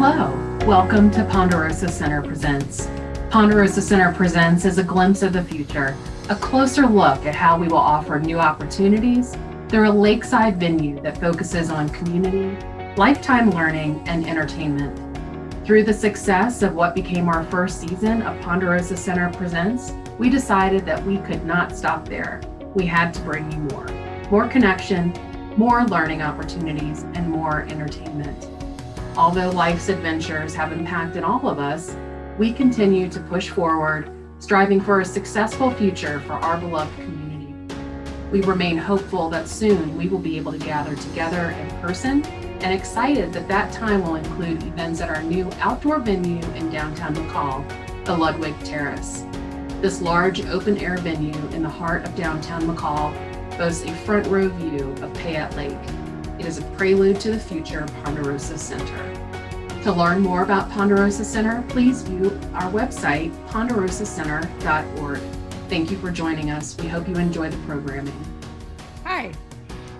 Hello, welcome to Ponderosa Center Presents. Ponderosa Center Presents is a glimpse of the future, a closer look at how we will offer new opportunities through a lakeside venue that focuses on community, lifetime learning, and entertainment. Through the success of what became our first season of Ponderosa Center Presents, we decided that we could not stop there. We had to bring you more connection, more learning opportunities, and more entertainment. Although life's adventures have impacted all of us, we continue to push forward, striving for a successful future for our beloved community. We remain hopeful that soon we will be able to gather together in person and excited that that time will include events at our new outdoor venue in downtown McCall, the Ludwig Terrace. This large open-air venue in the heart of downtown McCall boasts a front row view of Payette Lake. It is a prelude to the future of Ponderosa Center. To learn more about Ponderosa Center, please view our website, ponderosacenter.org. Thank you for joining us. We hope you enjoy the programming. Hi,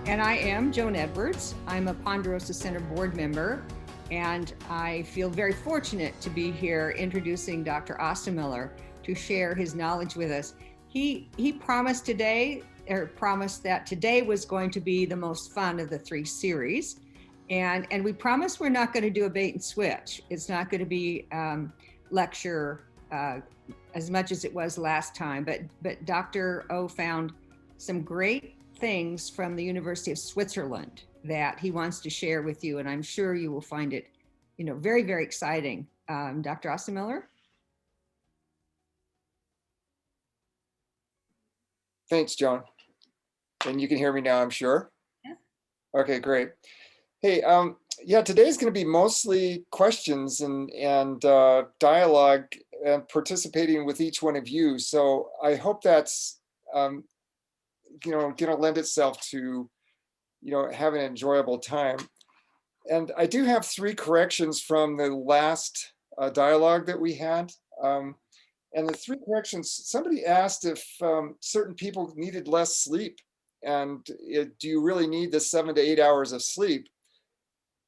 and I am Joan Edwards. I'm a Ponderosa Center board member, and I feel very fortunate to be here introducing Dr. Ostermiller to share his knowledge with us. He promised that today was going to be the most fun of the three series. And we promise we're not going to do a bait and switch. It's not going to be lecture as much as it was last time, but Dr. O found some great things from the University of Switzerland that he wants to share with you. And I'm sure you will find it, very, very exciting. Dr. Ostermiller? Thanks, Joan. And you can hear me now, I'm sure. Yeah. Okay, great. Hey, today's going to be mostly questions and dialogue and participating with each one of you. So I hope that's, going to lend itself to, having an enjoyable time. And I do have 3 corrections from the last dialogue that we had. And the 3 corrections, somebody asked if certain people needed less sleep. And do you really need the 7 to 8 hours of sleep?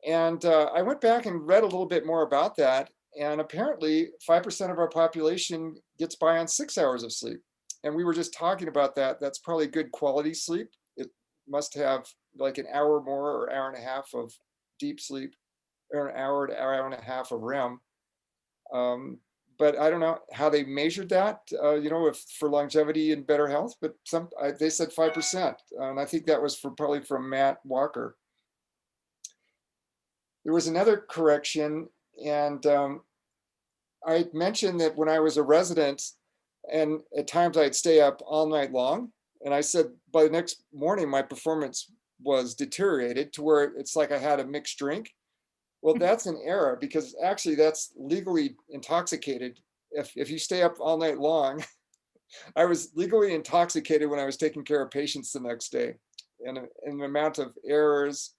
And I went back and read a little bit more about that. And apparently 5% of our population gets by on 6 hours of sleep. And we were just talking about that. That's probably good quality sleep. It must have like an hour more or hour and a half of deep sleep, or an hour to hour and a half of REM. But I don't know how they measured that, if for longevity and better health, but they said 5%. And I think that was probably from Matt Walker. There was another correction, and I mentioned that when I was a resident, and at times I'd stay up all night long, and I said by the next morning, my performance was deteriorated to where it's like I had a mixed drink. Well, that's an error, because actually that's legally intoxicated. If you stay up all night long, I was legally intoxicated when I was taking care of patients the next day, and the amount of errors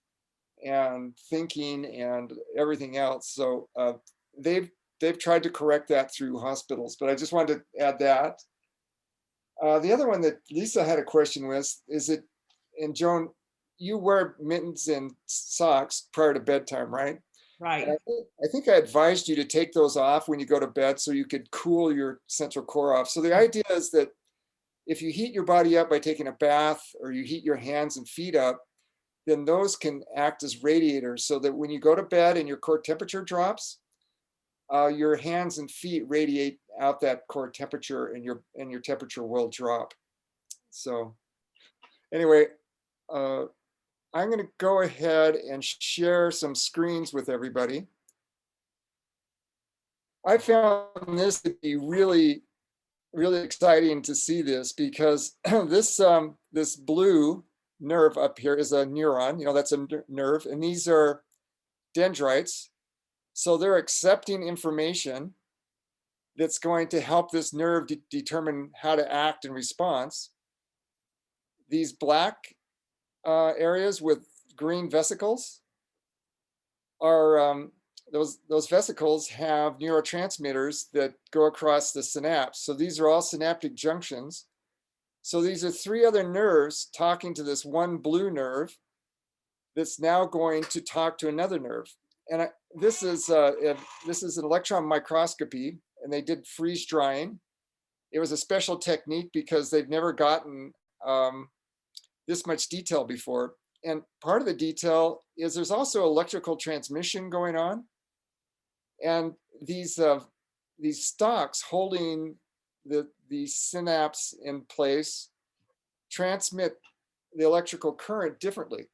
and thinking and everything else. So they've tried to correct that through hospitals, but I just wanted to add that. The other one that Lisa had a question with is it, and Joan, you wear mittens and socks prior to bedtime, right? Right. I think I advised you to take those off when you go to bed so you could cool your central core off. So the idea is that if you heat your body up by taking a bath, or you heat your hands and feet up, then those can act as radiators, so that when you go to bed and your core temperature drops, your hands and feet radiate out that core temperature, and your temperature will drop. So anyway, I'm going to go ahead and share some screens with everybody. I found this to be really, really exciting to see this, because this blue nerve up here is a neuron, that's a nerve, and these are dendrites. So they're accepting information that's going to help this nerve determine how to act in response. These black areas with green vesicles are those vesicles have neurotransmitters that go across the synapse. So these are all synaptic junctions. So these are 3 other nerves talking to this one blue nerve that's now going to talk to another nerve. And this is an electron microscopy, and they did freeze drying. It was a special technique because they've never gotten this much detail before. And part of the detail is there's also electrical transmission going on. And these stalks holding the synapse in place transmit the electrical current differently.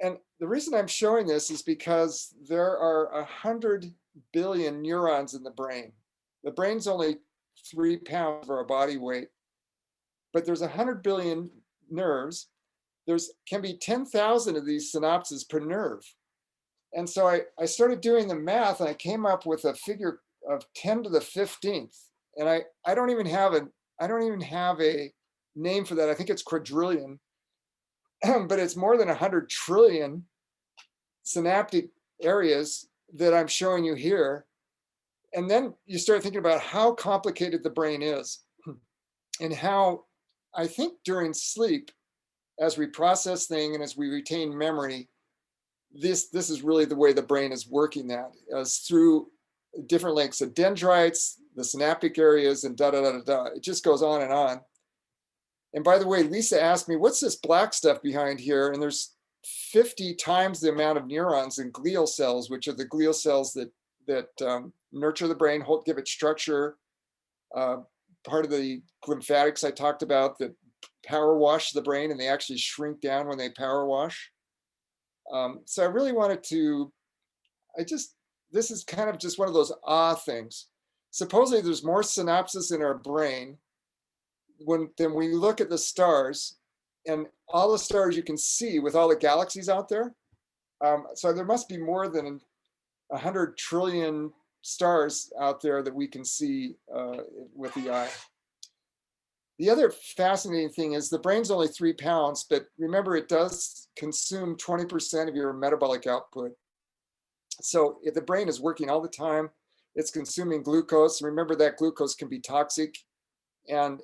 And the reason I'm showing this is because there are 100 billion neurons in the brain. The brain's only 3 pounds of our body weight, but there's 100 billion nerves. There's can be 10,000 of these synapses per nerve. And so I started doing the math, and I came up with a figure of 10 to the 15th. And I don't even have a name for that. I think it's quadrillion, but it's more than 100 trillion synaptic areas that I'm showing you here. And then you start thinking about how complicated the brain is, and how I think during sleep, as we process things and as we retain memory, this is really the way the brain is working, that as through different lengths of dendrites, the synaptic areas, and da da da da da. It just goes on and on. And by the way, Lisa asked me, what's this black stuff behind here? And there's 50 times the amount of neurons in glial cells, which are the glial cells that nurture the brain, give it structure. Part of the lymphatics I talked about that power wash the brain, and they actually shrink down when they power wash. So I really wanted to, this is kind of just one of those things. Supposedly there's more synapses in our brain then we look at the stars, and all the stars you can see with all the galaxies out there. So there must be more than 100 trillion stars out there that we can see with the eye. The other fascinating thing is the brain's only 3 pounds, but remember, it does consume 20% of your metabolic output. So if the brain is working all the time, it's consuming glucose. Remember that glucose can be toxic, and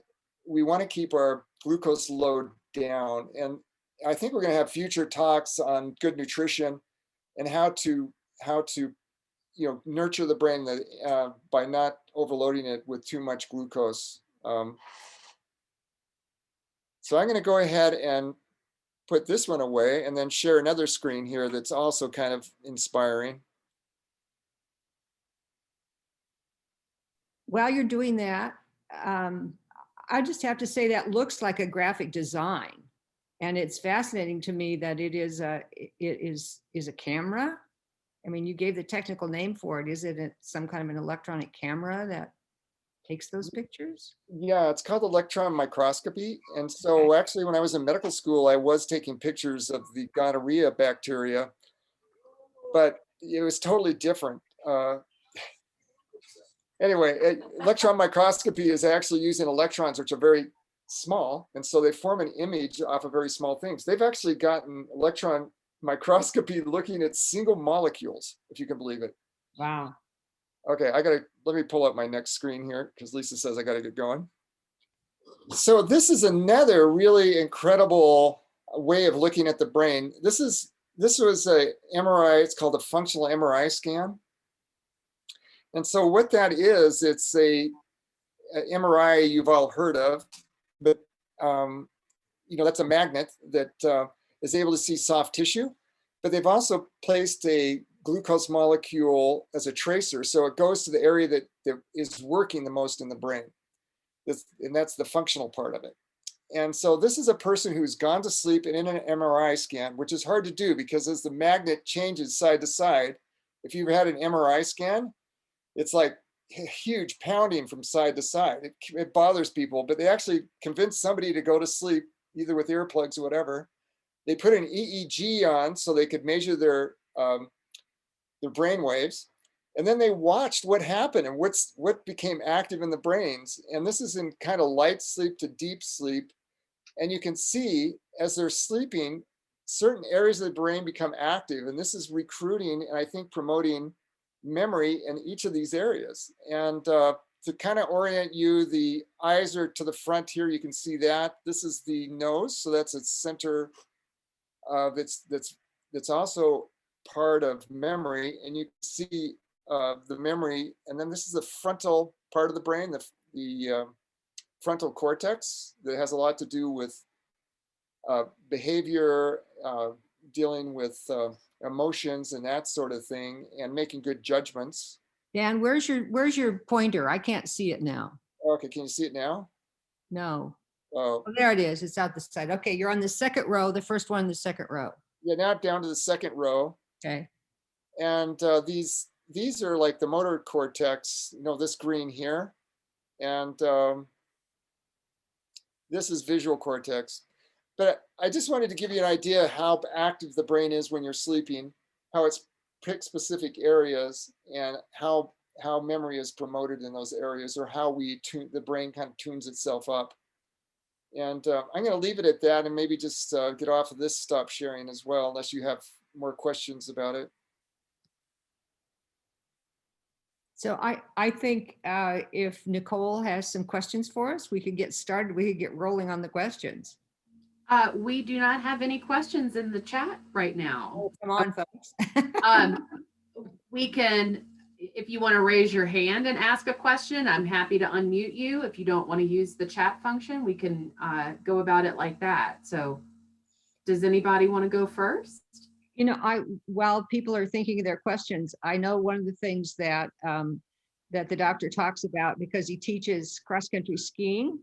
we want to keep our glucose load down. And I think we're going to have future talks on good nutrition and how to nurture the brain by not overloading it with too much glucose. So I'm going to go ahead and put this one away and then share another screen here that's also kind of inspiring. While you're doing that, I just have to say that looks like a graphic design, and it's fascinating to me that it is a camera. I mean, you gave the technical name for it. Is it some kind of an electronic camera that takes those pictures? Yeah, it's called electron microscopy. And so actually, when I was in medical school, I was taking pictures of the gonorrhea bacteria, but it was totally different. Anyway, electron microscopy is actually using electrons, which are very small. And so they form an image off of very small things. They've actually gotten electron microscopy looking at single molecules, if you can believe it. Wow. Okay, let me pull up my next screen here because Lisa says I got to get going. So this is another really incredible way of looking at the brain. This was a MRI, it's called a functional MRI scan. And so what that is, it's a MRI you've all heard of, but that's a magnet that is able to see soft tissue, but they've also placed a glucose molecule as a tracer. So it goes to the area that is working the most in the brain. And that's the functional part of it. And so this is a person who's gone to sleep and in an MRI scan, which is hard to do because as the magnet changes side to side, if you've had an MRI scan, it's like huge pounding from side to side. It bothers people, but they actually convinced somebody to go to sleep, either with earplugs or whatever. They put an EEG on so they could measure their brain waves. And then they watched what happened and what became active in the brains. And this is in kind of light sleep to deep sleep. And you can see as they're sleeping, certain areas of the brain become active. And this is recruiting and I think promoting memory in each of these areas. And to kind of orient you, the eyes are to the front here. You can see that. This is the nose. So that's its center that's also part of memory, and you can see the memory, and then this is the frontal part of the brain, the frontal cortex, that has a lot to do with behavior, dealing with emotions and that sort of thing, and making good judgments. Dan, where's your pointer? I can't see it now. Okay, can you see it now? No. Oh, Oh, there it is. It's out the side. Okay, you're on the second row, the first one in the second row. yeah, now down to the second row. Okay. And these are like the motor cortex, this green here. And this is visual cortex. But I just wanted to give you an idea how active the brain is when you're sleeping, how it's picked specific areas, and how memory is promoted in those areas, or how the brain kind of tunes itself up. And I'm going to leave it at that, and maybe just get off of this, stop sharing as well, unless you have more questions about it. So I think if Nicole has some questions for us, we could get started. We could get rolling on the questions. We do not have any questions in the chat right now. Oh, come on, folks. We can, if you want to raise your hand and ask a question, I'm happy to unmute you. If you don't want to use the chat function, we can go about it like that. So does anybody want to go first? While people are thinking of their questions, I know one of the things that that the doctor talks about, because he teaches cross-country skiing,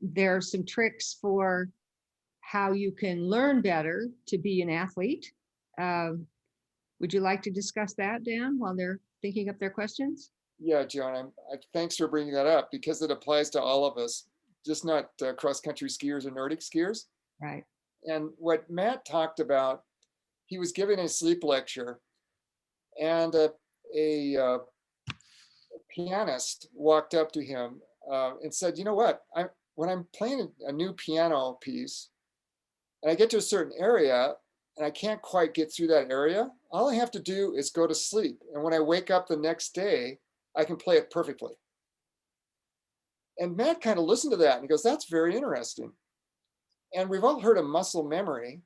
there are some tricks for how you can learn better to be an athlete. Would you like to discuss that, Dan, while they're thinking up their questions? Yeah, Joan, thanks for bringing that up, because it applies to all of us, just not cross-country skiers or Nordic skiers. Right. And what Matt talked about, he was giving a sleep lecture, and a pianist walked up to him and said, "You know what? When I'm playing a new piano piece, and I get to a certain area, and I can't quite get through that area, all I have to do is go to sleep. And when I wake up the next day, I can play it perfectly." And Matt kind of listened to that and he goes, "That's very interesting." And we've all heard of muscle memory.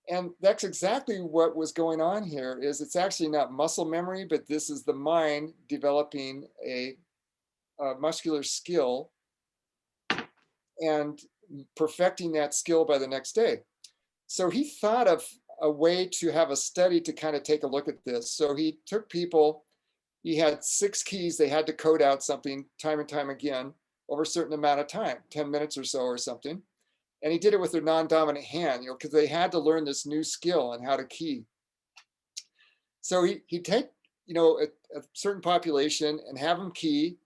And that's exactly what was going on here. Is it's actually not muscle memory, but this is the mind developing a muscular skill and perfecting that skill by the next day. So he thought of a way to have a study to kind of take a look at this. So he took people, he had 6 keys, they had to code out something time and time again over a certain amount of time, 10 minutes or so or something. And he did it with their non-dominant hand, because they had to learn this new skill and how to key. So he'd take, a certain population and have them key,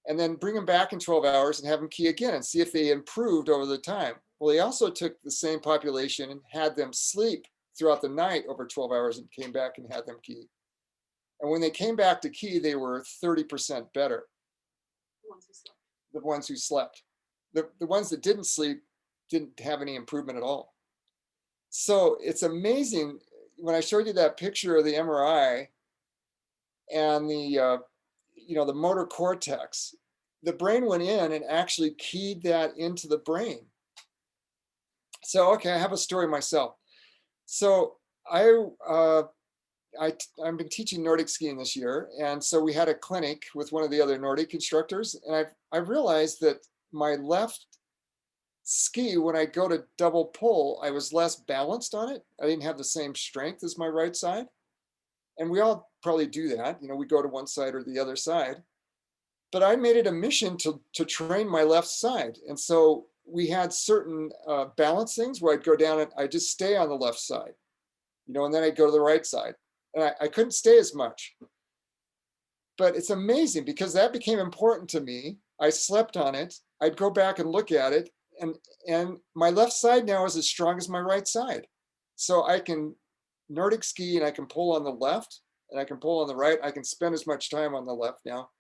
and then bring them back in 12 hours and have them key again and see if they improved over the time. Well, he also took the same population and had them sleep throughout the night over 12 hours and came back and had them key. And when they came back to key, they were 30% better. The ones who slept. The ones that didn't sleep didn't have any improvement at all. So it's amazing. When I showed you that picture of the MRI and the motor cortex, the brain went in and actually keyed that into the brain. So, okay, I have a story myself. So I've been teaching Nordic skiing this year. And so we had a clinic with one of the other Nordic instructors. And I realized that my left ski, when I go to double pull, I was less balanced on it. I didn't have the same strength as my right side. And we all probably do that. We go to one side or the other side. But I made it a mission to train my left side. And so we had certain balance things where I'd go down and I just stay on the left side, and then I'd go to the right side. And I couldn't stay as much. But it's amazing because that became important to me. I slept on it. I'd go back and look at it. And my left side now is as strong as my right side. So I can Nordic ski and I can pull on the left and I can pull on the right. I can spend as much time on the left now.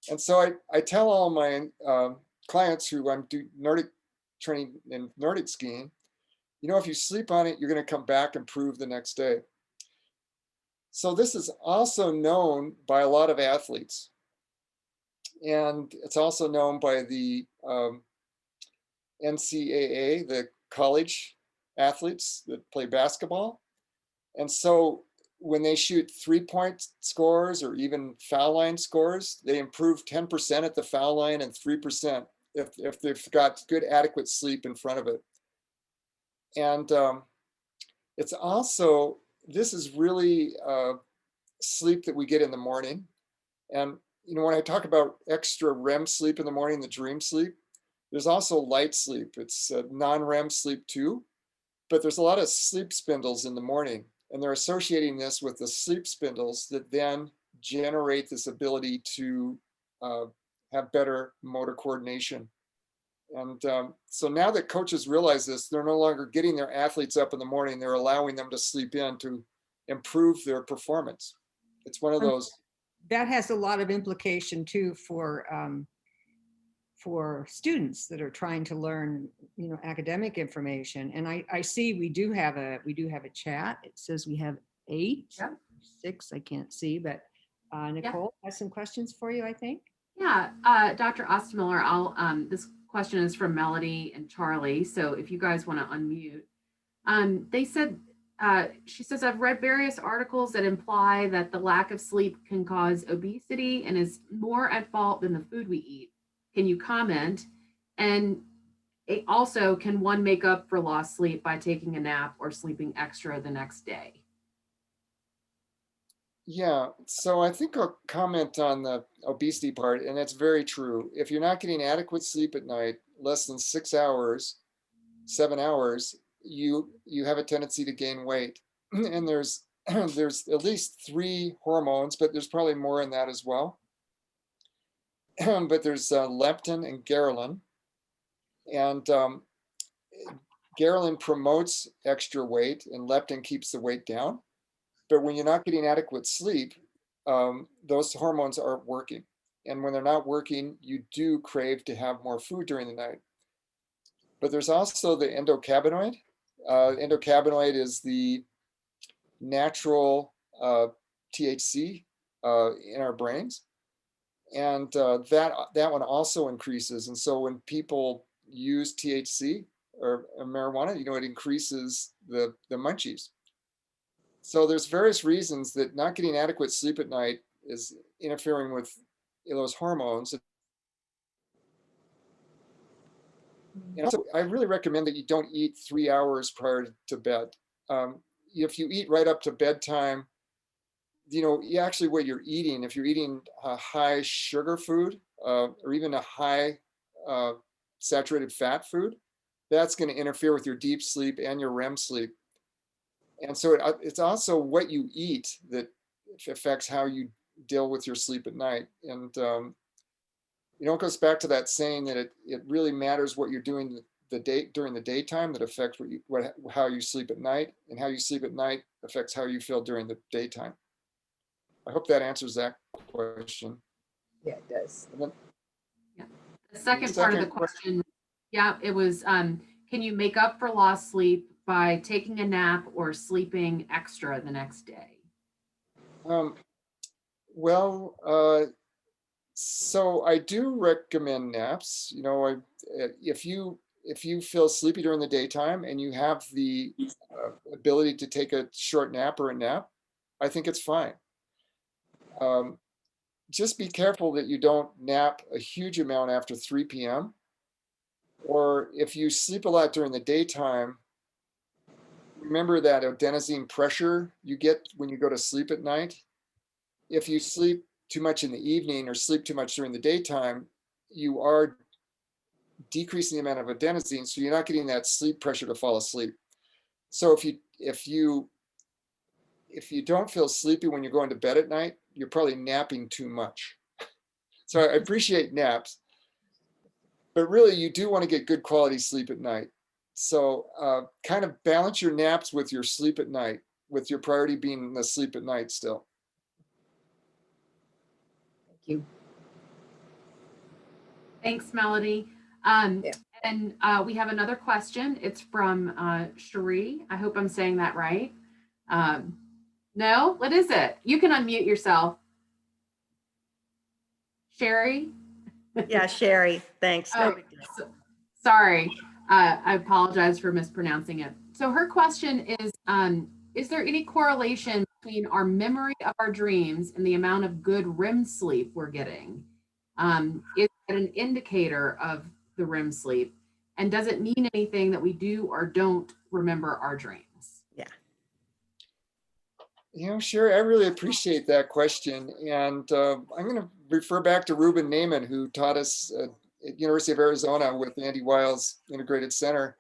And so I tell all my clients who I'm doing Nordic training in Nordic skiing, if you sleep on it, you're going to come back and improve the next day. So this is also known by a lot of athletes. And it's also known by the NCAA, the college athletes that play basketball. And so when they shoot 3-point scores or even foul line scores, they improve 10% at the foul line and 3% if they've got good adequate sleep in front of it. And it's also, this is really sleep that we get in the morning. And when I talk about extra REM sleep in the morning, the dream sleep, there's also light sleep. It's non-REM sleep too, but there's a lot of sleep spindles in the morning, and they're associating this with the sleep spindles that then generate this ability to have better motor coordination. And so now that coaches realize this, they're no longer getting their athletes up in the morning, they're allowing them to sleep in to improve their performance. It's one of those. That has a lot of implication too for students that are trying to learn, academic information. And I see we do have a chat. It says we have 8, Yep. 6, I can't see, but Nicole has some questions for you, I think. Yeah, Dr. Ostermiller, this question is from Melody and Charlie. So if you guys want to unmute, they said, she says, I've read various articles that imply that the lack of sleep can cause obesity and is more at fault than the food we eat. Can you comment? And also, can one make up for lost sleep by taking a nap or sleeping extra the next day? Yeah, so I think I'll comment on the obesity part, and that's very true. If you're not getting adequate sleep at night, less than 6 hours, 7 hours, you have a tendency to gain weight. And there's at least 3 hormones, but there's probably more in that as well. But there's leptin and ghrelin, and ghrelin promotes extra weight, and leptin keeps the weight down. But when you're not getting adequate sleep, those hormones aren't working. And when they're not working, you do crave to have more food during the night. But there's also the endocannabinoid. Endocannabinoid is the natural THC in our brains. And that one also increases. And so when people use THC or marijuana, it increases the munchies. So there's various reasons that not getting adequate sleep at night is interfering with those hormones. And also, I really recommend that you don't eat 3 hours prior to bed. If you eat right up to bedtime, actually what you're eating, if you're eating a high sugar food or even a high saturated fat food, that's going to interfere with your deep sleep and your REM sleep. And so it's also what you eat that affects how you deal with your sleep at night. And it goes back to that saying that it really matters what you're doing during the daytime that affects how you sleep at night, and how you sleep at night affects how you feel during the daytime. I hope that answers that question. Yeah, it does. Then, The second part of the question, it was, can you make up for lost sleep by taking a nap or sleeping extra the next day? So I do recommend naps. If you feel sleepy during the daytime and you have the ability to take a short nap or a nap, I think it's fine. Just be careful that you don't nap a huge amount after 3 p.m. Or if you sleep a lot during the daytime, remember that adenosine pressure you get when you go to sleep at night. If you sleep too much in the evening or sleep too much during the daytime, you are decreasing the amount of adenosine, so you're not getting that sleep pressure to fall asleep. So if you don't feel sleepy when you're going to bed at night, you're probably napping too much. So I appreciate naps, but really you do want to get good quality sleep at night. So kind of balance your naps with your sleep at night, with your priority being the sleep at night still. Thank you. Thanks, Melody. And we have another question. It's from Cherie. I hope I'm saying that right. No, what is it? You can unmute yourself. Sherry? Yeah, Sherry, thanks. No big deal. Sorry, I apologize for mispronouncing it. So her question is is there any correlation between our memory of our dreams and the amount of good REM sleep we're getting? Is it an indicator of the REM sleep? And does it mean anything that we do or don't remember our dreams? Yeah. Sure. I really appreciate that question. And I'm going to refer back to Ruben Naiman, who taught us at University of Arizona with Andy Weil's Integrated Center.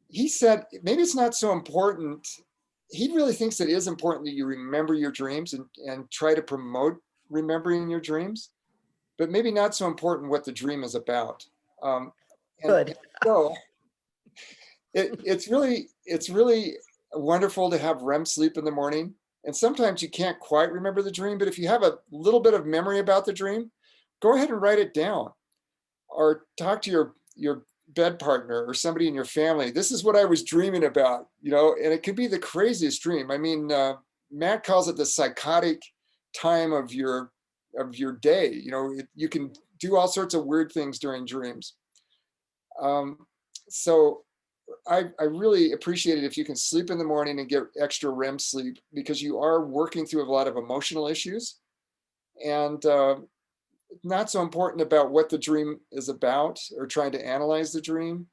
He said, maybe it's not so important. He really thinks it is important that you remember your dreams and try to promote remembering your dreams, but maybe not so important what the dream is about. Good. So it's really wonderful to have REM sleep in the morning. And sometimes you can't quite remember the dream, but if you have a little bit of memory about the dream, go ahead and write it down or talk to your bed partner or somebody in your family. This is what I was dreaming about, and it could be the craziest dream. I mean, Matt calls it the psychotic time of your day. You can do all sorts of weird things during dreams. So I really appreciate it if you can sleep in the morning and get extra REM sleep, because you are working through a lot of emotional issues, and not so important about what the dream is about or trying to analyze the dream,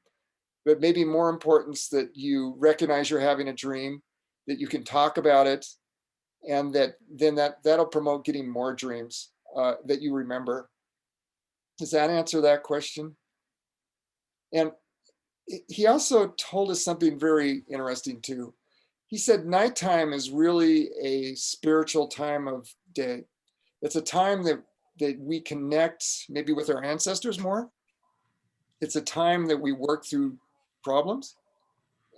but maybe more important that you recognize you're having a dream, that you can talk about it, and that'll promote getting more dreams that you remember. Does that answer that question? And he also told us something very interesting too. He said nighttime is really a spiritual time of day. It's a time that we connect maybe with our ancestors more. It's a time that we work through problems.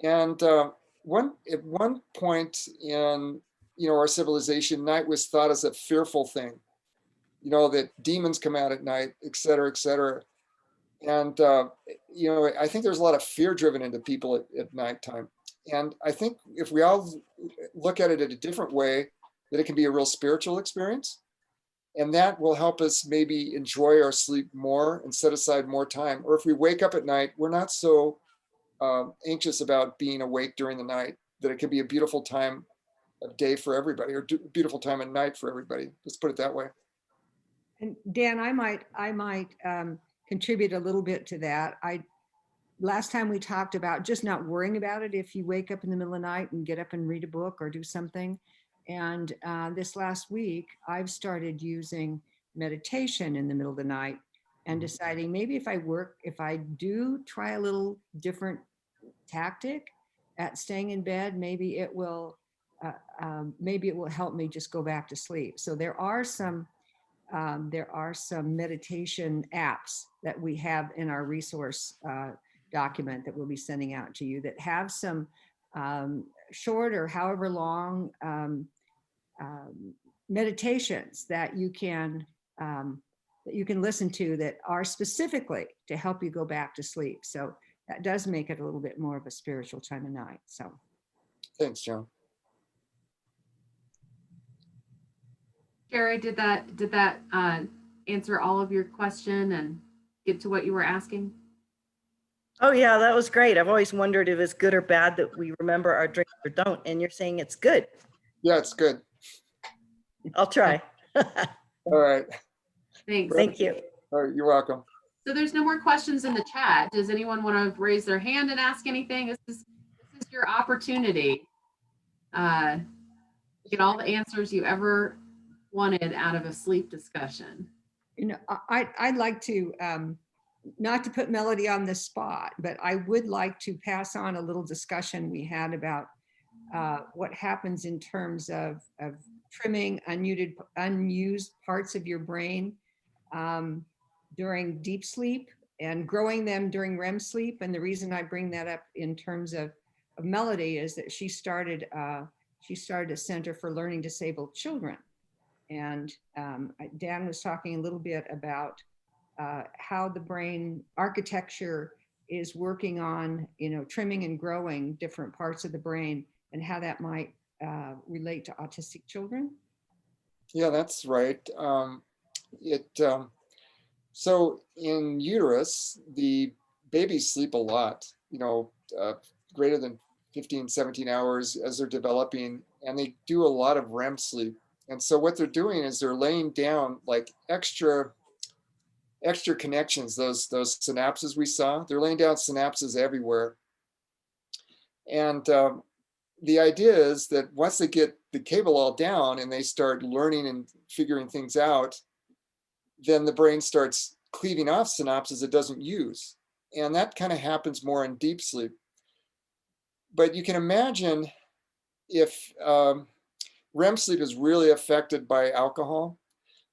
And at one point in our civilization, night was thought as a fearful thing. That demons come out at night, et cetera, et cetera. And I think there's a lot of fear driven into people at nighttime. And I think if we all look at it in a different way, that it can be a real spiritual experience. And that will help us maybe enjoy our sleep more and set aside more time. Or if we wake up at night, we're not so anxious about being awake during the night, that it can be a beautiful time of day for everybody, or beautiful time of night for everybody. Let's put it that way. And Dan, I might contribute a little bit to that. Last time we talked about just not worrying about it if you wake up in the middle of the night and get up and read a book or do something. And this last week, I've started using meditation in the middle of the night and deciding maybe if I do try a little different tactic at staying in bed, maybe it will help me just go back to sleep. So there are some meditation apps that we have in our resource document that we'll be sending out to you that have some short or however long meditations that you can listen to that are specifically to help you go back to sleep. So that does make it a little bit more of a spiritual time of night. So thanks, Joan. Sherry, did that answer all of your question and get to what you were asking? Oh yeah, that was great. I've always wondered if it's good or bad that we remember our dreams or don't, and you're saying it's good. Yeah, it's good. I'll try. All right. Thanks. Thank you. All right, you're welcome. So there's no more questions in the chat. Does anyone want to raise their hand and ask anything? This is your opportunity to get all the answers you ever wanted out of a sleep discussion. I'd like to, not to put Melody on the spot, but I would like to pass on a little discussion we had about what happens in terms of trimming unused parts of your brain during deep sleep and growing them during REM sleep. And the reason I bring that up in terms of Melody is that she started a Center for Learning Disabled Children. And Dan was talking a little bit about how the brain architecture is working on, trimming and growing different parts of the brain and how that might relate to autistic children. Yeah, that's right. So in uterus, the babies sleep a lot, greater than 15, 17 hours as they're developing, and they do a lot of REM sleep. And so what they're doing is they're laying down like extra connections, those synapses we saw. They're laying down synapses everywhere. And the idea is that once they get the cable all down and they start learning and figuring things out, then the brain starts cleaving off synapses it doesn't use. And that kind of happens more in deep sleep. But you can imagine if REM sleep is really affected by alcohol.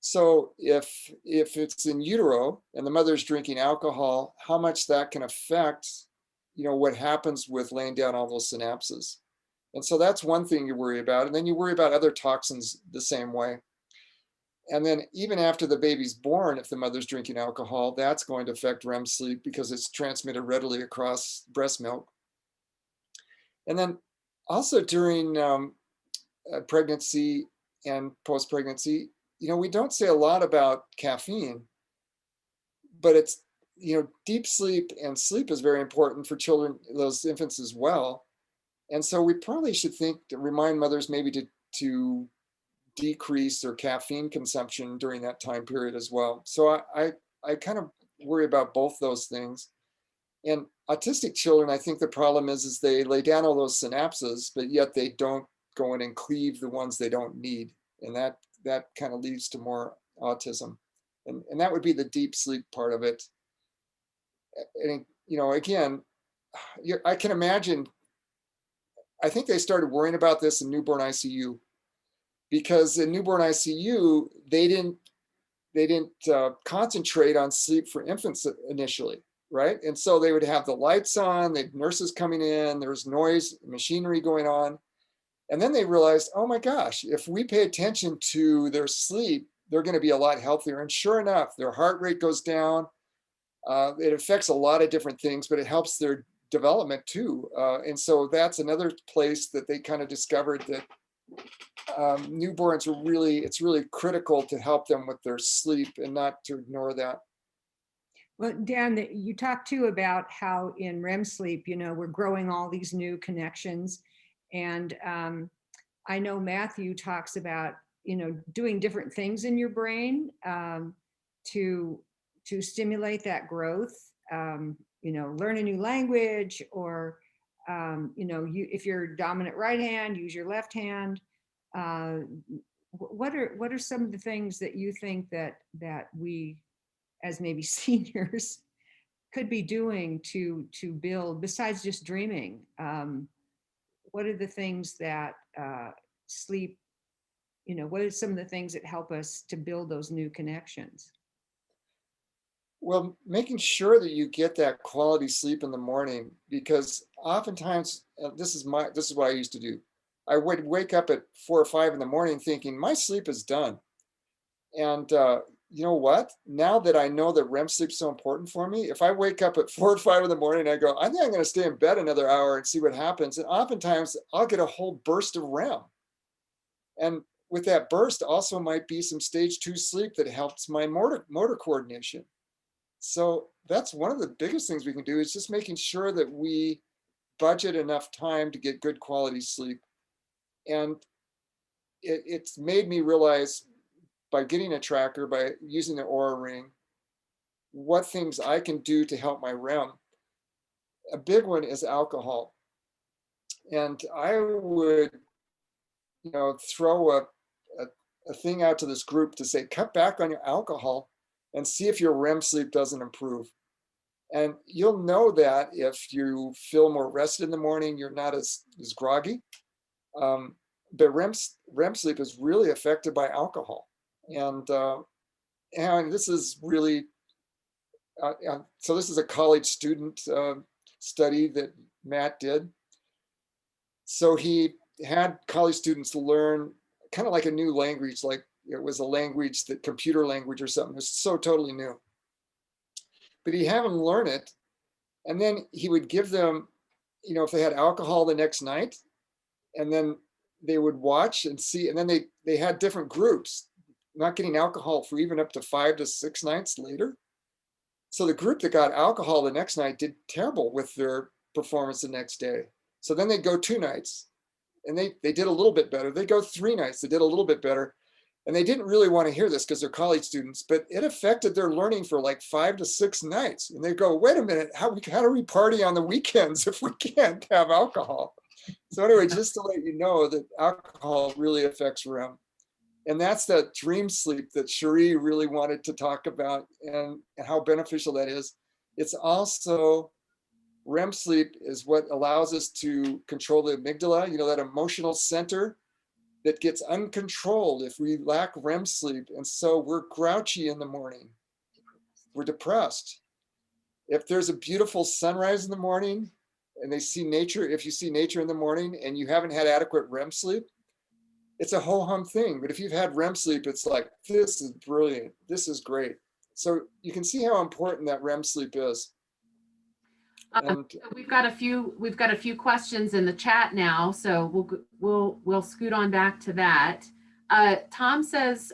So if it's in utero and the mother's drinking alcohol, how much that can affect, what happens with laying down all those synapses. And so that's one thing you worry about. And then you worry about other toxins the same way. And then even after the baby's born, if the mother's drinking alcohol, that's going to affect REM sleep because it's transmitted readily across breast milk. And then also during pregnancy and post-pregnancy, we don't say a lot about caffeine, but it's, deep sleep and sleep is very important for children, those infants as well. And so we probably should remind mothers maybe to decrease their caffeine consumption during that time period as well. So I kind of worry about both those things. And autistic children, I think the problem is they lay down all those synapses, but yet they don't go in and cleave the ones they don't need. And that kind of leads to more autism. And that would be the deep sleep part of it. And, again, I can imagine, I think they started worrying about this in newborn ICU, because in newborn ICU, they didn't concentrate on sleep for infants initially, right? And so they would have the lights on, the nurses coming in, there's noise, machinery going on. And then they realized, oh my gosh, if we pay attention to their sleep, they're going to be a lot healthier. And sure enough, their heart rate goes down. It affects a lot of different things, but it helps their development too. And so that's another place that they kind of discovered that newborns it's really critical to help them with their sleep and not to ignore that. Well, Dan, you talked too about how in REM sleep, we're growing all these new connections. And I know Matthew talks about, doing different things in your brain to stimulate that growth, learn a new language, or, if you're dominant right hand, use your left hand. What are some of the things that you think that we, as maybe seniors, could be doing to build, besides just dreaming? What are the things that sleep, what are some of the things that help us to build those new connections? Well, making sure that you get that quality sleep in the morning, because oftentimes, this is what I used to do. I would wake up at 4 or 5 in the morning thinking my sleep is done. And you know what? Now that I know that REM sleep is so important for me, if I wake up at 4 or 5 in the morning, I go, I think I'm going to stay in bed another hour and see what happens. And oftentimes I'll get a whole burst of REM. And with that burst also might be some stage 2 sleep that helps my motor coordination. So that's one of the biggest things we can do, is just making sure that we budget enough time to get good quality sleep. And it's made me realize, by getting a tracker, by using the Oura Ring, what things I can do to help my REM. A big one is alcohol. And I would, throw a thing out to this group to say, cut back on your alcohol and see if your REM sleep doesn't improve. And you'll know that if you feel more rested in the morning, you're not as groggy. But REM sleep is really affected by alcohol. And this is really, so this is a college student study that Matt did. So he had college students learn kind of like a new language, like it was a language, that computer language or something. It was so totally new. But he'd have them learn it. And then he would give them, if they had alcohol the next night, and then they would watch and see, and then they had different groups, not getting alcohol for even up to 5 to 6 nights later. So the group that got alcohol the next night did terrible with their performance the next day. So then they go 2 nights and they did a little bit better. They go 3 nights, they did a little bit better. And they didn't really want to hear this because they're college students, but it affected their learning for like 5 to 6 nights. And they go, wait a minute, how do we party on the weekends if we can't have alcohol? So anyway, just to let you know that alcohol really affects REM. And that's that dream sleep that Cherie really wanted to talk about and how beneficial that is. It's also REM sleep is what allows us to control the amygdala, that emotional center that gets uncontrolled if we lack REM sleep. And so we're grouchy in the morning. We're depressed. If there's a beautiful sunrise in the morning and they see nature, if you see nature in the morning and you haven't had adequate REM sleep, it's a ho-hum thing. But if you've had REM sleep, it's like, this is brilliant. This is great. So you can see how important that REM sleep is. And we've got a few questions in the chat now, so we'll scoot on back to that. Tom says,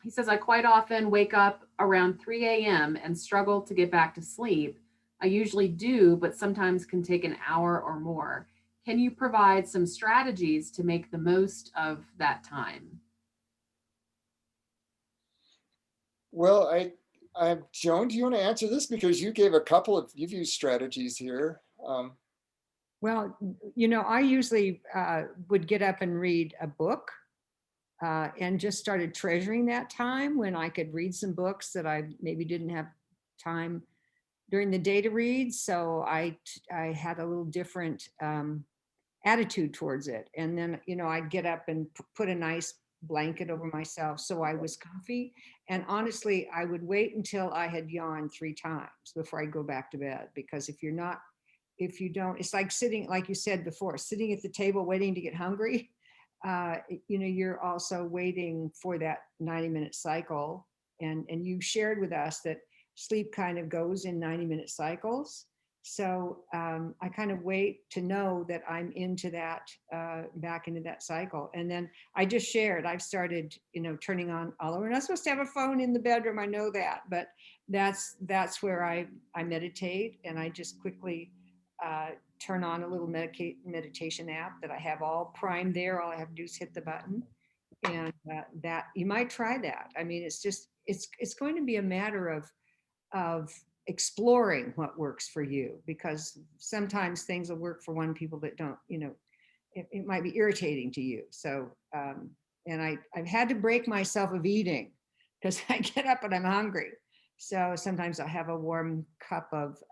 he says, I quite often wake up around 3 a.m. and struggle to get back to sleep. I usually do, but sometimes can take an hour or more. Can you provide some strategies to make the most of that time? well, Joan, do you want to answer this? Because you've used strategies here. Well, I usually would get up and read a book and just started treasuring that time when I could read some books that I maybe didn't have time during the day to read. So I had a little different attitude towards it. And then, I'd get up and put a nice blanket over myself so I was comfy. And honestly, I would wait until I had yawned 3 times before I go back to bed, because if you don't, it's like sitting, like you said before, sitting at the table waiting to get hungry. You're also waiting for that 90-minute cycle. And you shared with us that sleep kind of goes in 90-minute cycles. So I kind of wait to know that I'm into that, back into that cycle. And then I just shared, I've started, turning on, although we're not supposed to have a phone in the bedroom, I know that, but that's where I meditate. And I just quickly turn on a little meditation app that I have all primed there. All I have to do is hit the button. And that you might try that. I mean, it's going to be a matter of exploring what works for you, because sometimes things will work for one people that don't, it might be irritating to you. So, and I've had to break myself of eating because I get up and I'm hungry. So sometimes I'll have a warm cup of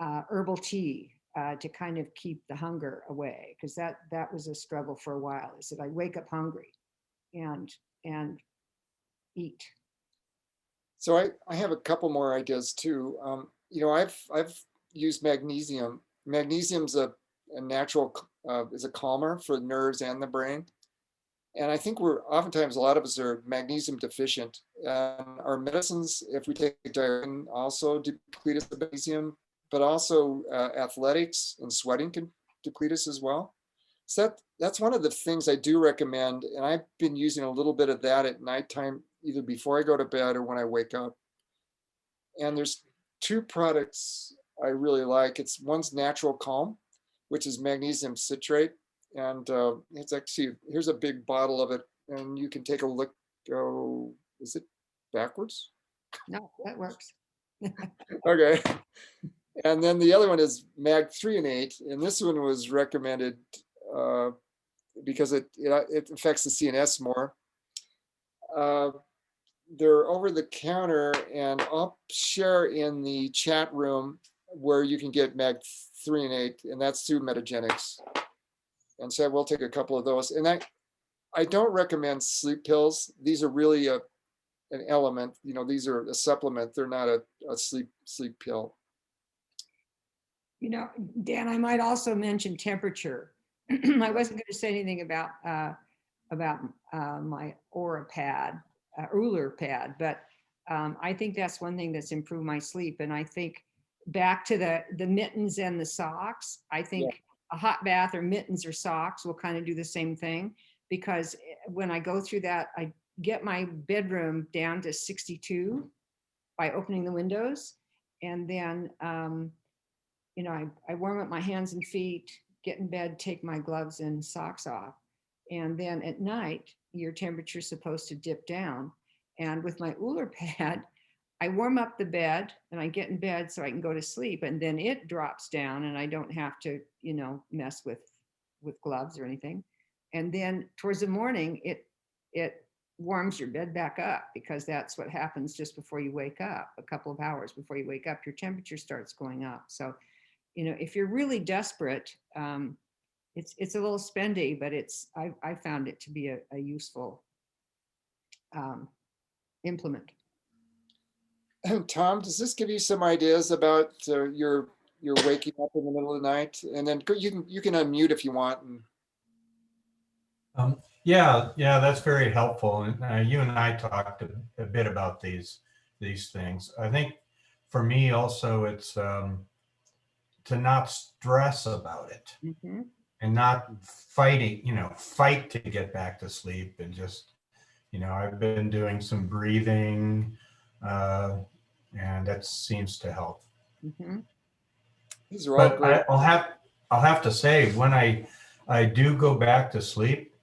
herbal tea to kind of keep the hunger away, because that was a struggle for a while, is that I wake up hungry and eat. So I have a couple more ideas too. I've used magnesium. Magnesium's a natural, is a calmer for the nerves and the brain. And I think oftentimes a lot of us are magnesium deficient. And our medicines, if we take diuretic, also deplete us of magnesium, but also athletics and sweating can deplete us as well. So that's one of the things I do recommend. And I've been using a little bit of that at nighttime, either before I go to bed or when I wake up. And there's 2 products I really like. One's Natural Calm, which is magnesium citrate. And it's actually, here's a big bottle of it. And you can take a look. Oh, is it backwards? No, that works. Okay. And then the other one is Mag 3-8. And this one was recommended because it affects the CNS more. They're over the counter, and I'll share in the chat room where you can get Mag 3-8, and that's through Metagenics. And so we'll take a couple of those. And I don't recommend sleep pills. These are really an element. These are a supplement. They're not a sleep pill. Dan, I might also mention temperature. I wasn't going to say anything about my Oura pad, Ruler pad, but I think that's one thing that's improved my sleep. And I think back to the mittens and the socks, I think a hot bath or mittens or socks will kind of do the same thing, because when I go through that, I get my bedroom down to 62 by opening the windows. And then, I warm up my hands and feet, get in bed, take my gloves and socks off. And then at night, your temperature is supposed to dip down. And with my Uller pad, I warm up the bed and I get in bed so I can go to sleep, and then it drops down and I don't have to, you know, mess with gloves or anything. And then towards the morning, it warms your bed back up, because that's what happens just before you wake up. A couple of hours before you wake up, your temperature starts going up. So, you know, if you're really desperate, it's a little spendy, but I found it to be a useful implement. Tom, does this give you some ideas about your waking up in the middle of the night? And then you can unmute if you want. Yeah, that's very helpful. And you and I talked a bit about these things. I think for me also, it's to not stress about it and not fight to get back to sleep, and just, I've been doing some breathing, and that seems to help. These are all But great. I'll have to say, when I do go back to sleep,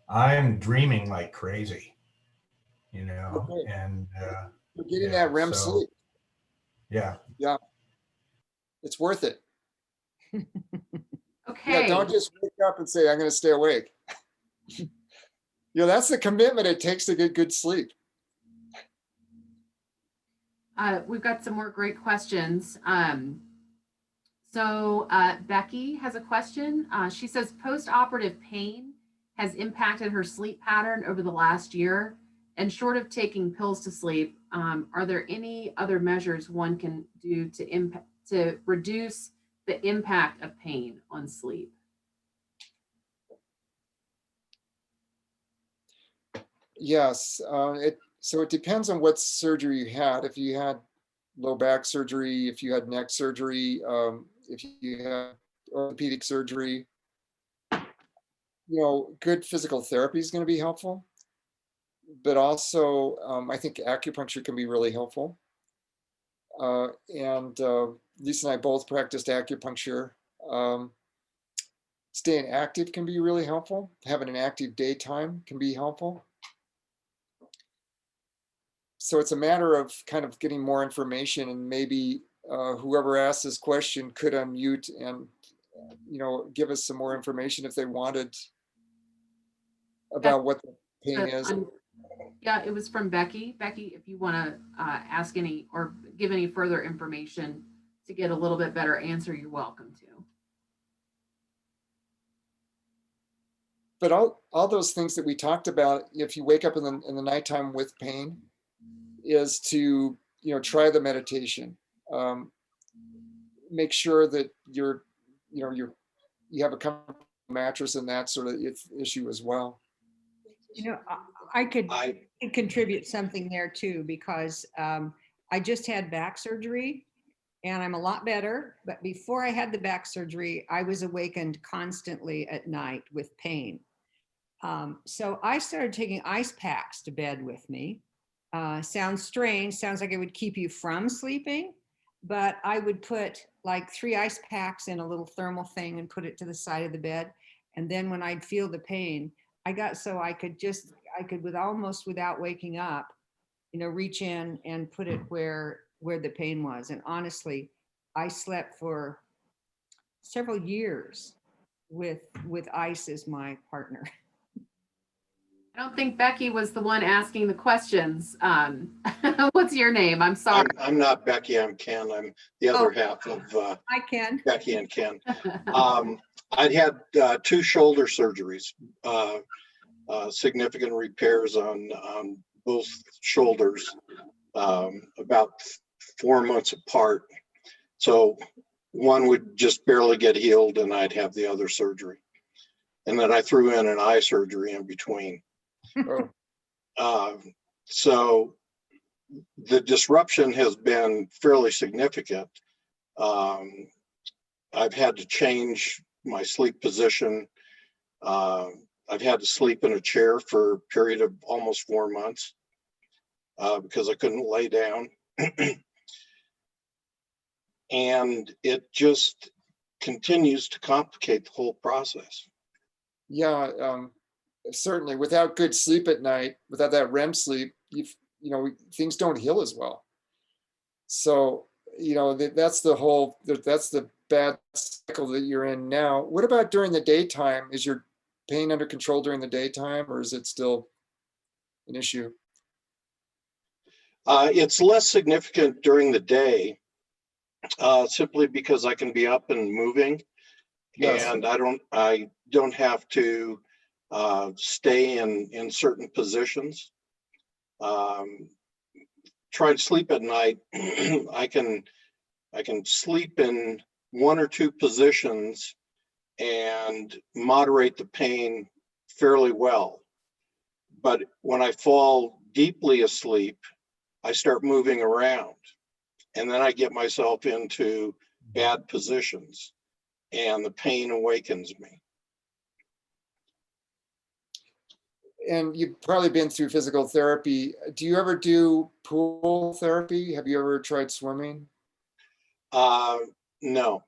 I'm dreaming like crazy, Okay. and You're getting that REM sleep. Yeah. Yeah. It's worth it. Okay. Yeah, don't just wake up and say, I'm going to stay awake. That's the commitment it takes to get good sleep. We've got some more great questions. So Becky has a question. She says post-operative pain has impacted her sleep pattern over the last year, and short of taking pills to sleep, are there any other measures one can do to reduce the impact of pain on sleep? Yes, so it depends on what surgery you had. If you had low back surgery, if you had neck surgery, if you had orthopedic surgery, good physical therapy is going to be helpful. But also, I think acupuncture can be really helpful. And Lisa and I both practiced acupuncture. Staying active can be really helpful. Having an active daytime can be helpful. So it's a matter of kind of getting more information, and maybe whoever asked this question could unmute and, give us some more information if they wanted about what the pain is. Yeah, it was from Becky. Becky, if you want to ask any or give any further information to get a little bit better answer, you're welcome to. But all those things that we talked about, if you wake up in the nighttime with pain, is to try the meditation. Make sure that you have a comfortable mattress and that sort of issue as well. I could contribute something there too, because I just had back surgery and I'm a lot better. But before I had the back surgery, I was awakened constantly at night with pain. So I started taking ice packs to bed with me. Sounds strange, sounds like it would keep you from sleeping, but I would put like 3 ice packs in a little thermal thing and put it to the side of the bed. And then when I'd feel the pain, I could without waking up, reach in and put it where the pain was. And honestly, I slept for several years with ice as my partner. I don't think Becky was the one asking the questions. What's your name? I'm sorry. I'm not Becky, I'm Ken. I'm the other half of Hi, Ken. Becky and Ken. I'd had 2 shoulder surgeries, significant repairs on both shoulders, about 4 months apart. So one would just barely get healed and I'd have the other surgery. And then I threw in an eye surgery in between. So the disruption has been fairly significant. I've had to change my sleep position. I've had to sleep in a chair for a period of almost 4 months because I couldn't lay down. And it just continues to complicate the whole process. Yeah, certainly. Without good sleep at night, without that REM sleep, things don't heal as well. So, that's the bad cycle that you're in now. What about during the daytime? Is your pain under control during the daytime, or is it still an issue? It's less significant during the day, simply because I can be up and moving. Yes. And I don't have to stay in certain positions. Try to sleep at night. I can sleep in one or two positions and moderate the pain fairly well. But when I fall deeply asleep, I start moving around, and then I get myself into bad positions, and the pain awakens me. And you've probably been through physical therapy. Do you ever do pool therapy? Have you ever tried swimming? No.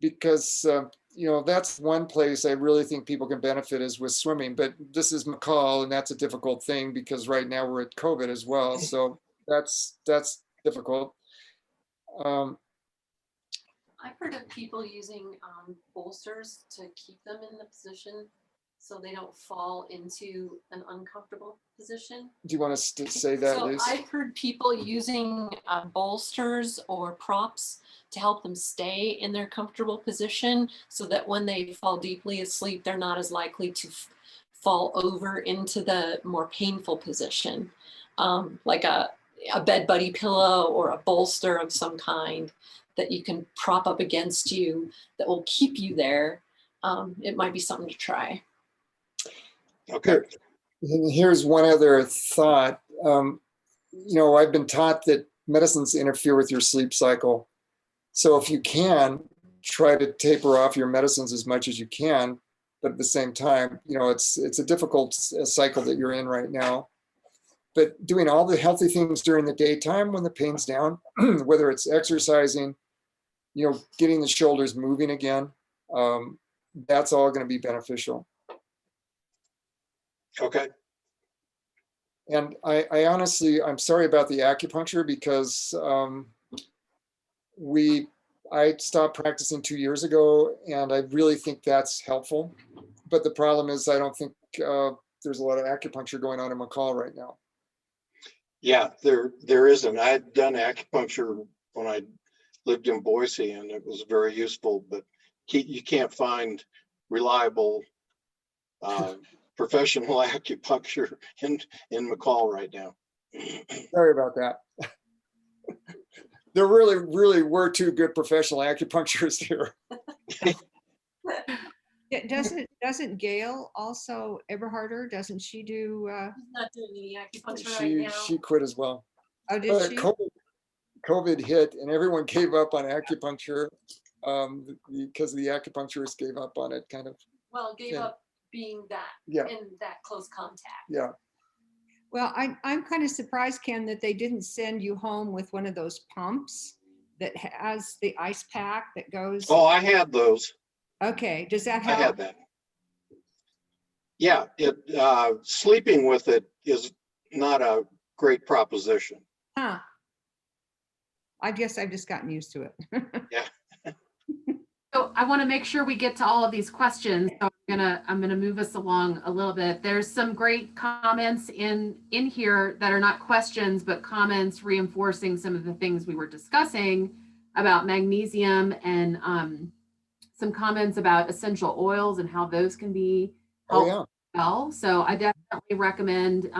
Because, that's one place I really think people can benefit is with swimming. But this is McCall, and that's a difficult thing because right now we're at COVID as well. So that's difficult. I've heard of people using bolsters to keep them in the position so they don't fall into an uncomfortable position. Do you want us to say that, So Liz? I've heard people using bolsters or props to help them stay in their comfortable position so that when they fall deeply asleep, they're not as likely to fall over into the more painful position, like a bed buddy pillow or a bolster of some kind that you can prop up against you that will keep you there. It might be something to try. Okay. Here's one other thought. I've been taught that medicines interfere with your sleep cycle. So if you can, try to taper off your medicines as much as you can. But at the same time, it's a difficult cycle that you're in right now. But doing all the healthy things during the daytime when the pain's down, whether it's exercising, getting the shoulders moving again, that's all going to be beneficial. Okay. And I honestly, I'm sorry about the acupuncture because I stopped practicing 2 years ago, and I really think that's helpful. But the problem is I don't think there's a lot of acupuncture going on in McCall right now. Yeah, there isn't. I had done acupuncture when I lived in Boise, and it was very useful, but you can't find reliable professional acupuncture in McCall right now. Sorry about that. There really were two good professional acupuncturists here. Doesn't Gail also Eberharder? Doesn't she do? She's not doing any acupuncture right now. She quit as well. Oh, did she? COVID hit, and everyone gave up on acupuncture because the acupuncturist gave up on it, kind of. Well, gave up being that in that close contact. Yeah. Well, I'm kind of surprised, Ken, that they didn't send you home with one of those pumps that has the ice pack that goes. Oh, I had those. Okay, does that help? I had that. Yeah, sleeping with it is not a great proposition. Huh. I guess I've just gotten used to it. Yeah. So I want to make sure we get to all of these questions. So I'm gonna move us along a little bit. There's some great comments in here that are not questions, but comments reinforcing some of the things we were discussing about magnesium, and some comments about essential oils and how those can be helpful as well. So I definitely recommend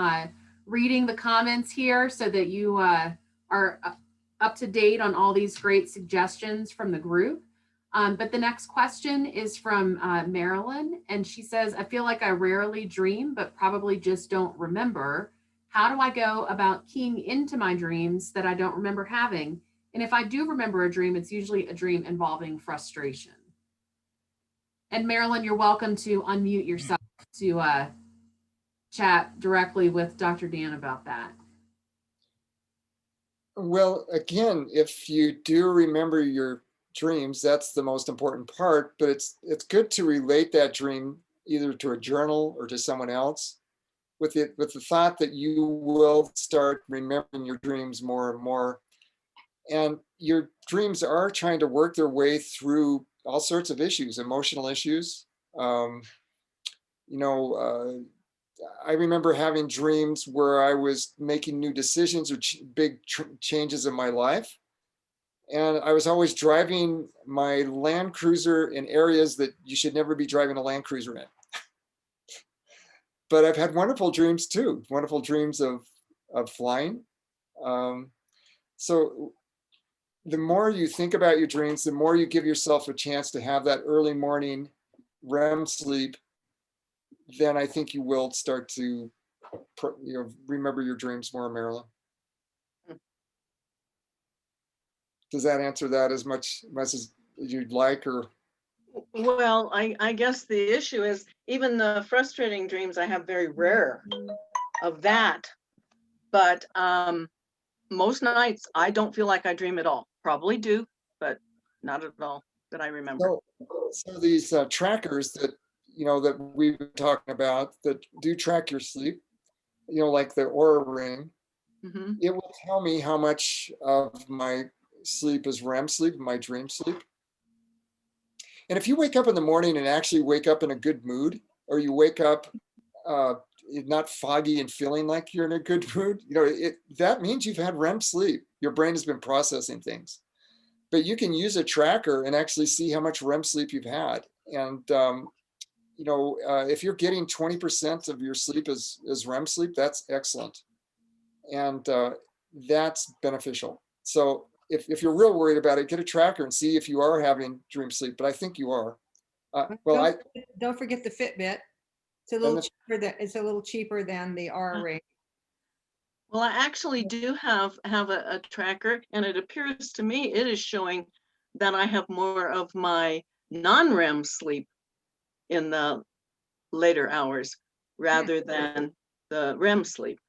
reading the comments here so that you are up to date on all these great suggestions from the group. But the next question is from Marilyn, and she says, I feel like I rarely dream, but probably just don't remember. How do I go about keying into my dreams that I don't remember having? And if I do remember a dream, it's usually a dream involving frustration. And Marilyn, you're welcome to unmute yourself to chat directly with Dr. Dan about that. Well, again, if you do remember your dreams, that's the most important part, but it's good to relate that dream either to a journal or to someone else with the thought that you will start remembering your dreams more and more. And your dreams are trying to work their way through all sorts of issues, emotional issues. I remember having dreams where I was making new decisions or big changes in my life. And I was always driving my Land Cruiser in areas that you should never be driving a Land Cruiser in. But I've had wonderful dreams too, wonderful dreams of flying. So the more you think about your dreams, the more you give yourself a chance to have that early morning REM sleep, then I think you will start to remember your dreams more, Marilyn. Does that answer that as much as you'd like, or? Well, I guess the issue is even the frustrating dreams I have very rare of that. But most nights I don't feel like I dream at all. Probably do, but not at all that I remember. So these trackers that that we've been talking about that do track your sleep, like the Aura Ring, it will tell me how much of my sleep is REM sleep, my dream sleep. And if you wake up in the morning and actually wake up in a good mood, or you wake up not foggy and feeling like you're in a good mood, that means you've had REM sleep. Your brain has been processing things. But you can use a tracker and actually see how much REM sleep you've had. And if you're getting 20% of your sleep is REM sleep, that's excellent. And that's beneficial. So if you're real worried about it, get a tracker and see if you are having dream sleep. But I think you are. Don't forget the Fitbit. It's a little cheaper than the Aura Ring. Well, I actually do have a tracker, and it appears to me it is showing that I have more of my non-REM sleep in the later hours rather than the REM sleep.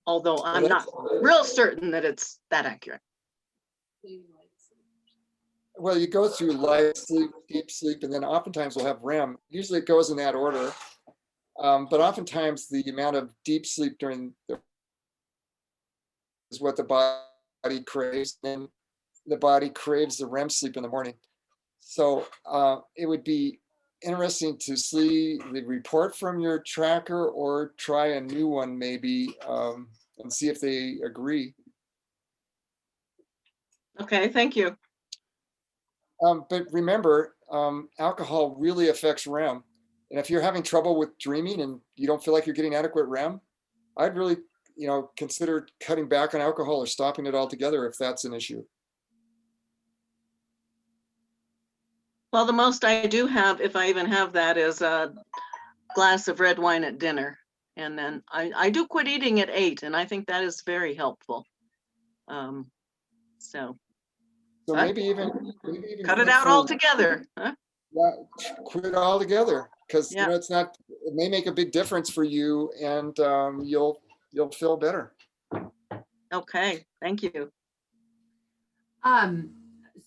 Although I'm not real certain that it's that accurate. Well, you go through light sleep, deep sleep, and then oftentimes we'll have REM. Usually it goes in that order. But oftentimes the amount of deep sleep is what the body craves, and the body craves the REM sleep in the morning. So it would be interesting to see the report from your tracker or try a new one maybe and see if they agree. Okay, thank you. But remember, alcohol really affects REM. And if you're having trouble with dreaming and you don't feel like you're getting adequate REM, I'd really, consider cutting back on alcohol or stopping it altogether if that's an issue. Well, the most I do have, if I even have that, is a glass of red wine at dinner. And then I do quit eating at 8, and I think that is very helpful. So maybe even cut it out altogether. Huh? Yeah, quit it all together, because it's not. It may make a big difference for you, and you'll feel better. Okay, thank you.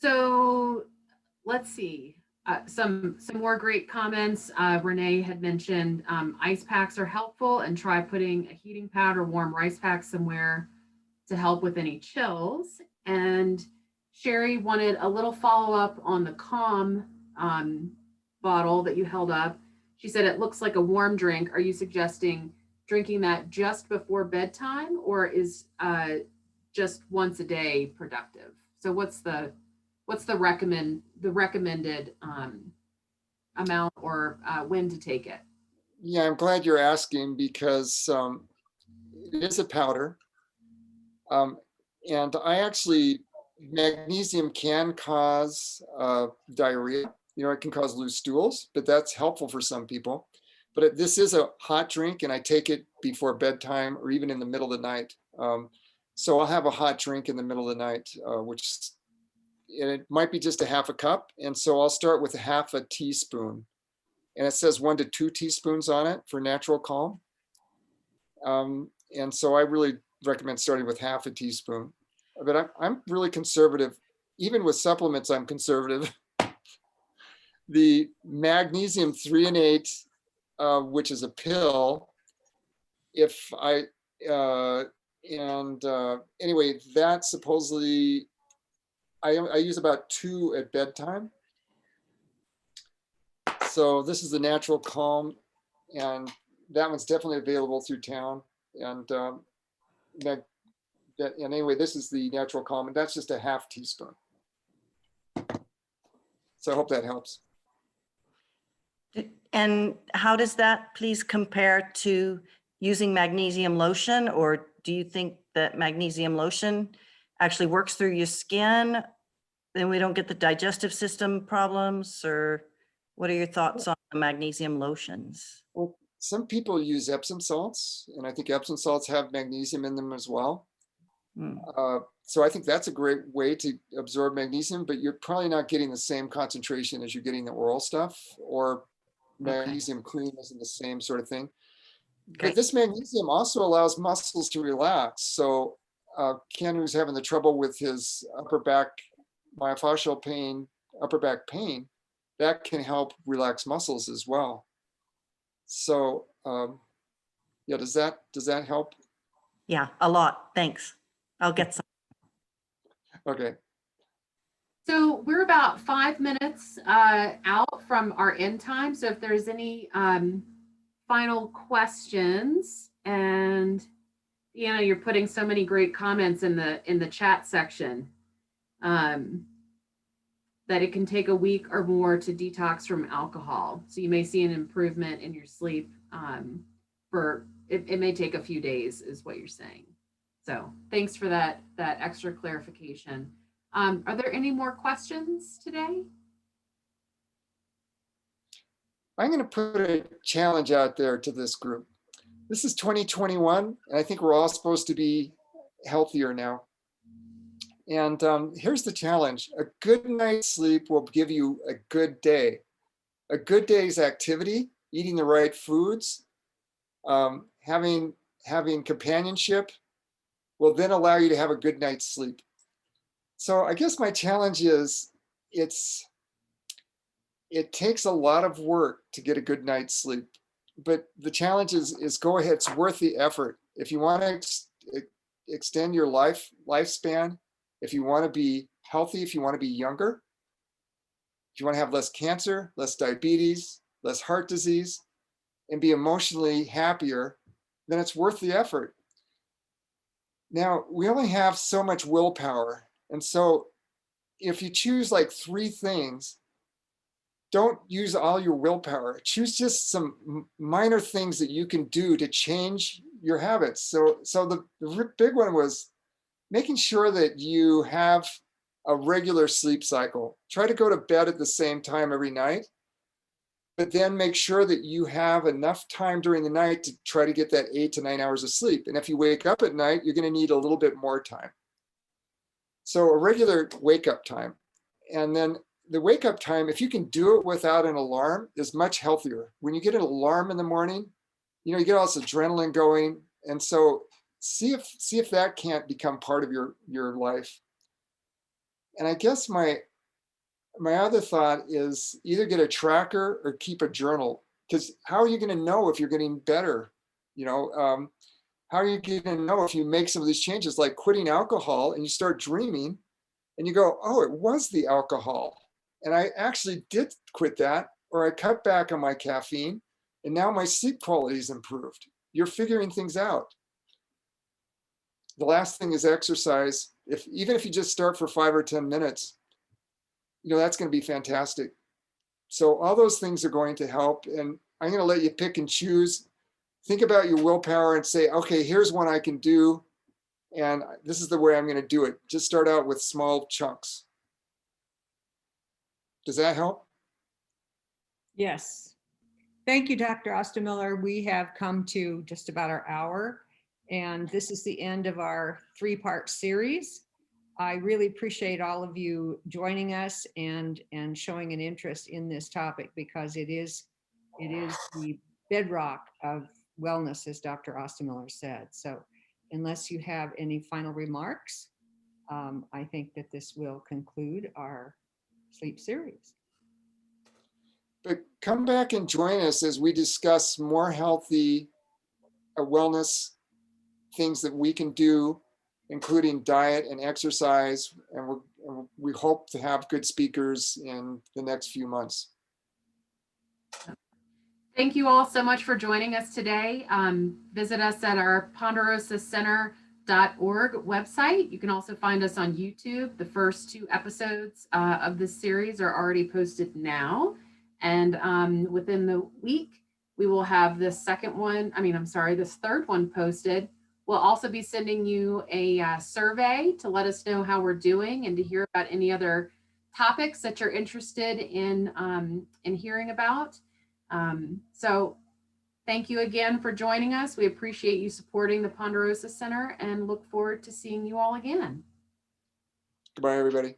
So let's see. Some more great comments. Renee had mentioned ice packs are helpful, and try putting a heating pad or warm rice pack somewhere to help with any chills. And Sherry wanted a little follow-up on the Calm bottle that you held up. She said it looks like a warm drink. Are you suggesting drinking that just before bedtime, or is just once a day productive? So what's the recommended amount or when to take it? Yeah, I'm glad you're asking, because it is a powder, and magnesium can cause diarrhea. It can cause loose stools, but that's helpful for some people. But this is a hot drink, and I take it before bedtime or even in the middle of the night. So I'll have a hot drink in the middle of the night, and it might be just a half a cup. And so I'll start with a half a teaspoon, and it says 1 to 2 teaspoons on it for natural calm. And so I really recommend starting with half a teaspoon. But I'm really conservative. even with supplements, I'm conservative. The magnesium 3 and 8, which is a pill, if I, anyway, that supposedly, I use about 2 at bedtime. So this is the Natural Calm, and that one's definitely available through town. And and anyway, this is the Natural Calm, and that's just a half teaspoon. So I hope that helps. And how does that please compare to using magnesium lotion? Or do you think that magnesium lotion actually works through your skin? Then we don't get the digestive system problems? Or what are your thoughts on the magnesium lotions? Well, some people use Epsom salts, and I think Epsom salts have magnesium in them as well. So I think that's a great way to absorb magnesium, but you're probably not getting the same concentration as you're getting the oral stuff, or magnesium cream isn't the same sort of thing. But this magnesium also allows muscles to relax. So Ken, who's having the trouble with his upper back myofascial pain, upper back pain, that can help relax muscles as well. So yeah, does that help? Yeah, a lot. Thanks. I'll get some. Okay. So we're about 5 minutes out from our end time. So if there's any final questions, and you're putting so many great comments in the chat section, that it can take a week or more to detox from alcohol. So you may see an improvement in your sleep. It may take a few days, is what you're saying. So thanks for that extra clarification. Are there any more questions today? I'm going to put a challenge out there to this group. This is 2021, and I think we're all supposed to be healthier now. And here's the challenge. A good night's sleep will give you a good day. A good day's activity, eating the right foods, having companionship will then allow you to have a good night's sleep. So I guess my challenge is, it takes a lot of work to get a good night's sleep, but the challenge is go ahead, it's worth the effort. If you want to extend your lifespan, if you want to be healthy, if you want to be younger, if you want to have less cancer, less diabetes, less heart disease, and be emotionally happier, then it's worth the effort. Now, we only have so much willpower. And so if you choose like 3 things, don't use all your willpower. Choose just some minor things that you can do to change your habits. So the big one was making sure that you have a regular sleep cycle. Try to go to bed at the same time every night, but then make sure that you have enough time during the night to try to get that 8 to 9 hours of sleep. And if you wake up at night, you're going to need a little bit more time. So a regular wake up time. And then the wake up time, if you can do it without an alarm, is much healthier. When you get an alarm in the morning, you get all this adrenaline going. And so see if that can't become part of your life. And I guess my other thought is either get a tracker or keep a journal, because how are you going to know if you're getting better? How are you going to know if you make some of these changes, like quitting alcohol, and you start dreaming and you go, oh, it was the alcohol. And I actually did quit that, or I cut back on my caffeine, and now my sleep quality is improved. You're figuring things out. The last thing is exercise. Even if you just start for 5 or 10 minutes, that's going to be fantastic. So all those things are going to help. And I'm going to let you pick and choose. Think about your willpower and say, okay, here's one I can do. And this is the way I'm going to do it. Just start out with small chunks. Does that help? Yes. Thank you, Dr. Ostermiller. We have come to just about our hour, and this is the end of our 3-part series. I really appreciate all of you joining us and showing an interest in this topic, because it is the bedrock of wellness, as Dr. Ostermiller said. So unless you have any final remarks, I think that this will conclude our sleep series. But come back and join us as we discuss more healthy wellness things that we can do, including diet and exercise. And we hope to have good speakers in the next few months. Thank you all so much for joining us today. Visit us at our ponderosacenter.org website. You can also find us on YouTube. The first 2 episodes of this series are already posted now. And within the week, we will have this third one posted. We'll also be sending you a survey to let us know how we're doing and to hear about any other topics that you're interested in hearing about. So thank you again for joining us. We appreciate you supporting the Ponderosa Center and look forward to seeing you all again. Goodbye, everybody.